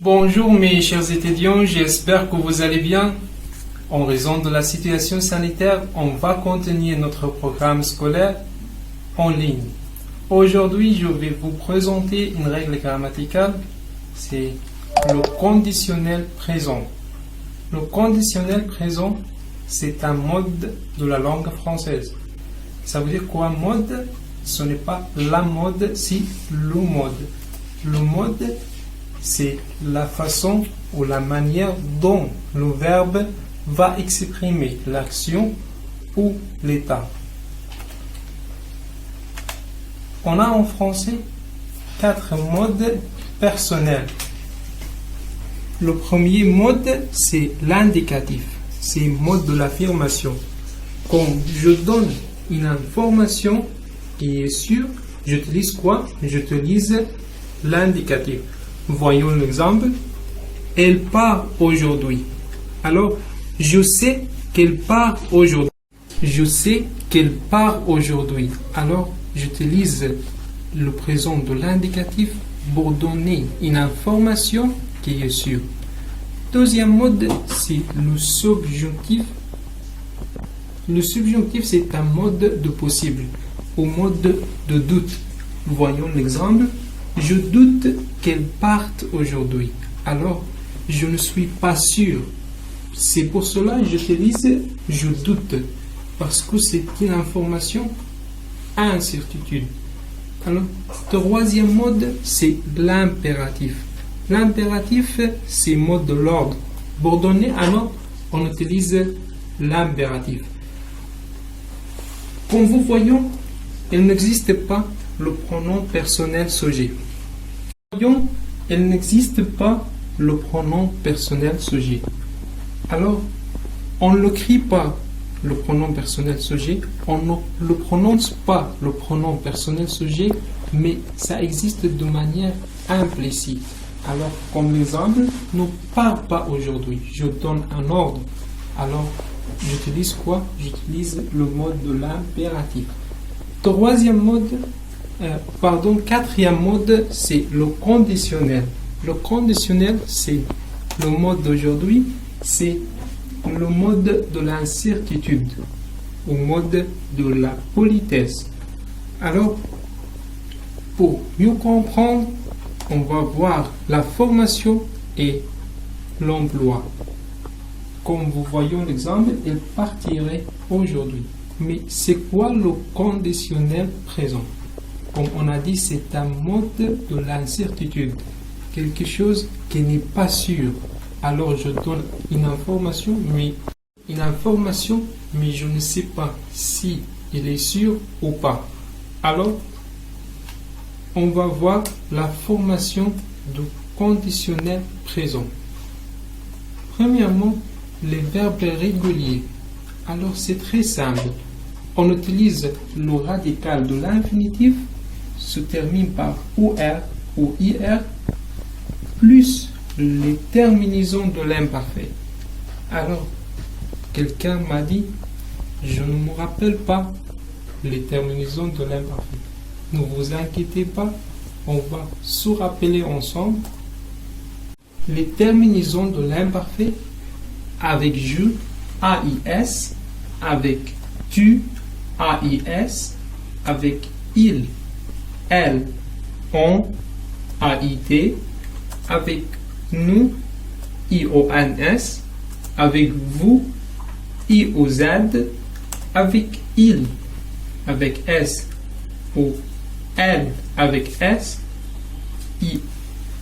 Bonjour mes chers étudiants, j'espère que vous allez bien. En raison de la situation sanitaire, on va continuer notre programme scolaire en ligne. Aujourd'hui, je vais vous présenter une règle grammaticale, c'est le conditionnel présent. Le conditionnel présent, c'est un mode de la langue française. Ça veut dire quoi mode? Ce n'est pas la mode, c'est le mode. Le mode, c'est la façon ou la manière dont le verbe va exprimer l'action ou l'état. On a en français 4 modes personnels. Le premier mode, c'est l'indicatif. C'est le mode de l'affirmation. Quand je donne une information qui est sûre, j'utilise quoi? J'utilise l'indicatif. Voyons l'exemple. Elle part aujourd'hui. Alors, je sais qu'elle part aujourd'hui. Je sais qu'elle part aujourd'hui. Alors, j'utilise le présent de l'indicatif pour donner une information qui est sûre. Deuxième mode, c'est le subjonctif. Le subjonctif, c'est un mode de possible, au mode de doute. Voyons l'exemple. Je doute qu'elle parte aujourd'hui. Alors, je ne suis pas sûr. C'est pour cela que j'utilise je doute. Parce que c'est une information incertitude. Alors, troisième mode, c'est l'impératif. L'impératif, c'est mode de l'ordre. Pour donner un ordre, on utilise l'impératif. Comme vous voyez, il n'existe pas le pronom personnel sujet. Voyons, il n'existe pas le pronom personnel sujet. Alors, on ne l'écrit pas le pronom personnel sujet, on ne le prononce pas le pronom personnel sujet, mais ça existe de manière implicite. Alors, comme exemple, ne pars pas aujourd'hui. Je donne un ordre. Alors, j'utilise quoi? J'utilise le mode de l'impératif. Quatrième mode, c'est le conditionnel. Le conditionnel, c'est le mode d'aujourd'hui, c'est le mode de l'incertitude, au mode de la politesse. Alors, pour mieux comprendre, on va voir la formation et l'emploi. Comme vous voyez l'exemple, elle partirait aujourd'hui. Mais c'est quoi le conditionnel présent? Comme on a dit, c'est un mode de l'incertitude. Quelque chose qui n'est pas sûr. Alors je donne une information, mais je ne sais pas si il est sûr ou pas. Alors, on va voir la formation du conditionnel présent. Premièrement, les verbes réguliers. Alors, c'est très simple. On utilise le radical de l'infinitif, se termine par OR ou IR, plus les terminaisons de l'imparfait. Alors, quelqu'un m'a dit, je ne me rappelle pas les terminaisons de l'imparfait. Ne vous inquiétez pas, on va se rappeler ensemble les terminaisons de l'imparfait avec je, AIS, avec tu, AIS, avec il, elle, on, AIT, avec nous, IONS, avec vous, IOZ, avec il, avec S, ou elle, avec S,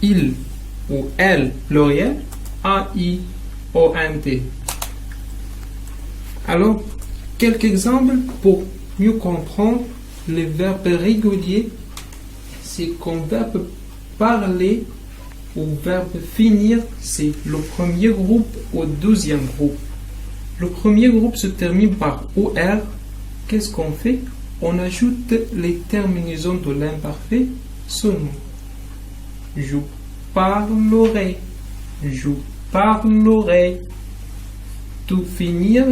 il, ou elle, pluriel, AIONT. Alors, quelques exemples pour mieux comprendre les verbes réguliers. C'est comme verbe parler ou verbe finir, c'est le premier groupe au deuxième groupe. Le premier groupe se termine par OR. Qu'est-ce qu'on fait? On ajoute les terminaisons de l'imparfait seulement. Je parlerai. Je parlerai. Tout finir.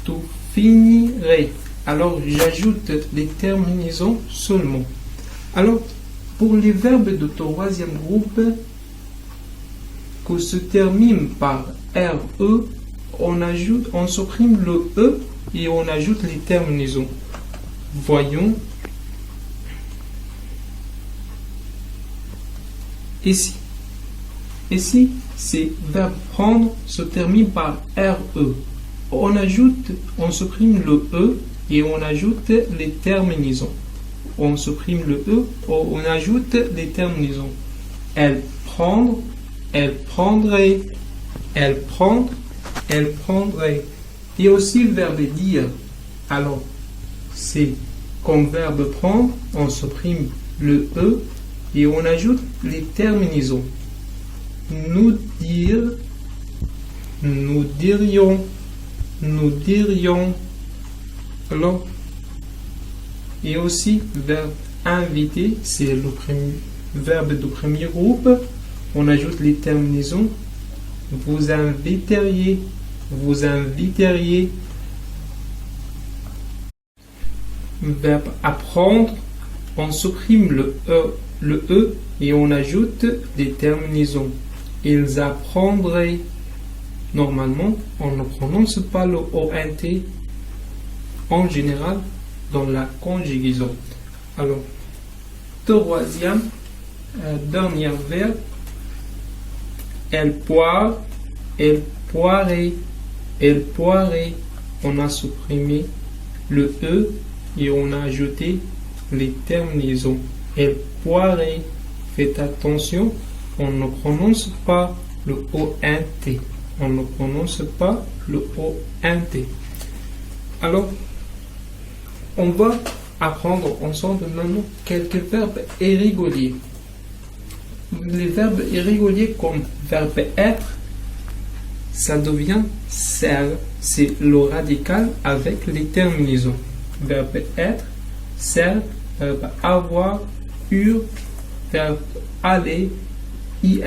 Tout finirai. Alors, j'ajoute les terminaisons seulement. Alors, pour les verbes de troisième groupe, que se termine par RE, on supprime le E et on ajoute les terminaisons. Voyons. Ici. Ici, c'est verbe prendre se termine par RE. On supprime le E et on ajoute les terminaisons. On supprime le E, on ajoute les terminaisons. Elle prendre, elle prendrait, elle prendre, elle prendrait. Et aussi le verbe dire. Alors, c'est comme verbe prendre, on supprime le E et on ajoute les terminaisons. Nous dire, nous dirions, nous dirions. Alors, et aussi verbe inviter, c'est le verbe du premier groupe. On ajoute les terminaisons. Vous inviteriez, vous inviteriez. Verbe apprendre, on supprime le E et on ajoute les terminaisons. Ils apprendraient. Normalement, on ne prononce pas le ONT en général dans la conjugaison. Alors, troisième, dernier verbe, elle poire, elle poirait, elle poirait. On a supprimé le E et on a ajouté les terminaisons. Elle poirait. Faites attention, on ne prononce pas le ONT. On ne prononce pas le ONT. Alors, on va apprendre ensemble maintenant quelques verbes irréguliers. Les verbes irréguliers comme verbe être, ça devient ser, c'est le radical avec les terminaisons. Verbe être, ser, verbe avoir, ur, verbe aller, ir,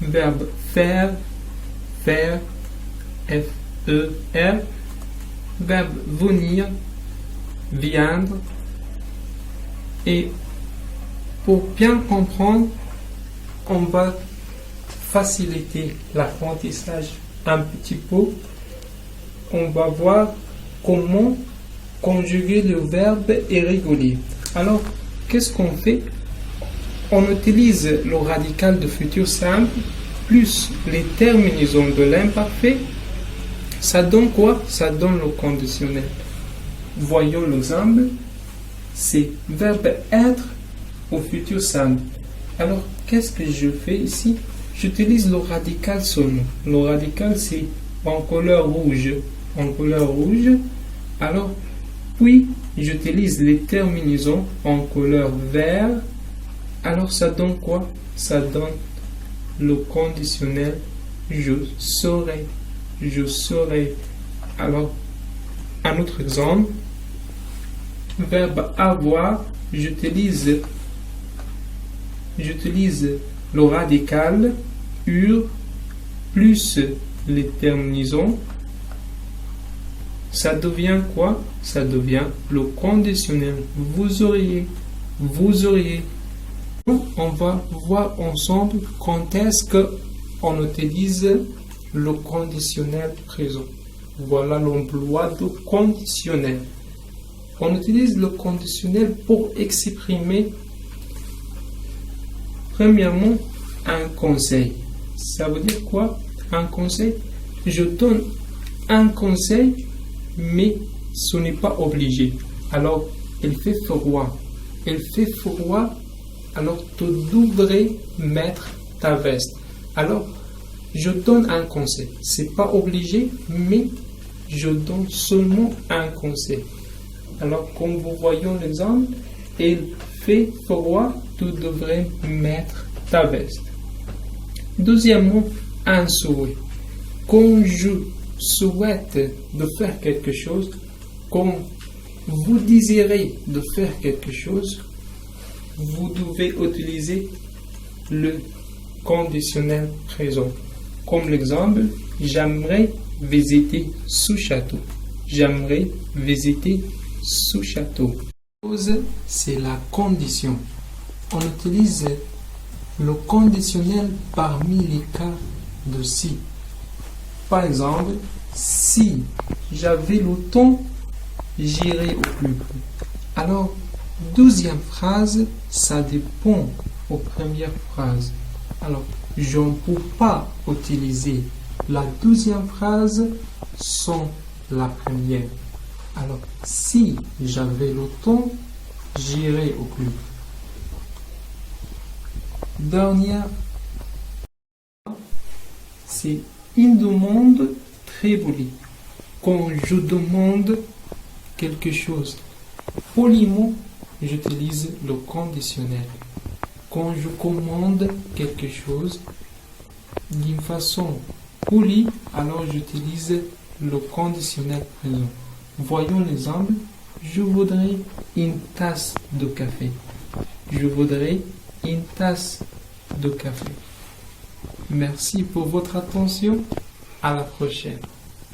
verbe faire, faire, F-E-R, verbe venir, viendre. Et pour bien comprendre, on va faciliter l'apprentissage un petit peu. On va voir comment conjuguer le verbe irrégulier. Alors, qu'est-ce qu'on fait? On utilise le radical de futur simple plus les terminaisons de l'imparfait. Ça donne quoi? Ça donne le conditionnel. Voyons l'exemple. C'est verbe être au futur simple. Alors, qu'est-ce que je fais ici? J'utilise le radical seulement. Le radical, c'est en couleur rouge. En couleur rouge. Alors, puis, j'utilise les terminaisons en couleur vert. Alors, ça donne quoi? Ça donne le conditionnel je serai. Je serai. Alors, un autre exemple. Verbe avoir, j'utilise le radical ur plus les terminaisons. Ça devient quoi? Ça devient le conditionnel. Vous auriez. Vous auriez. On va voir ensemble quand est-ce qu'on utilise le conditionnel présent. Voilà l'emploi du conditionnel. On utilise le conditionnel pour exprimer premièrement un conseil. Ça veut dire quoi? Un conseil? Je donne un conseil, mais ce n'est pas obligé. Alors, il fait froid. Il fait froid, alors tu devrais mettre ta veste. Alors, je donne un conseil. C'est pas obligé, mais je donne seulement un conseil. Alors, comme vous voyez l'exemple, il fait froid, tu devrais mettre ta veste. Deuxièmement, un souhait. Quand je souhaite de faire quelque chose, quand vous désirez de faire quelque chose, vous devez utiliser le conditionnel présent. Comme l'exemple, j'aimerais visiter ce château. J'aimerais visiter ce château. C'est la condition. On utilise le conditionnel parmi les cas de si. Par exemple, si j'avais le temps, j'irais au plus près. Alors, deuxième phrase, ça dépend aux premières phrases. Alors, je ne peux pas utiliser la deuxième phrase sans la première. Alors, si j'avais le temps, j'irais au plus près. Dernière, c'est une demande très polie. Quand je demande quelque chose, poliment, j'utilise le conditionnel. Quand je commande quelque chose d'une façon polie, alors j'utilise le conditionnel présent. Voyons l'exemple. Je voudrais une tasse de café. Je voudrais une tasse de café. Merci pour votre attention. À la prochaine.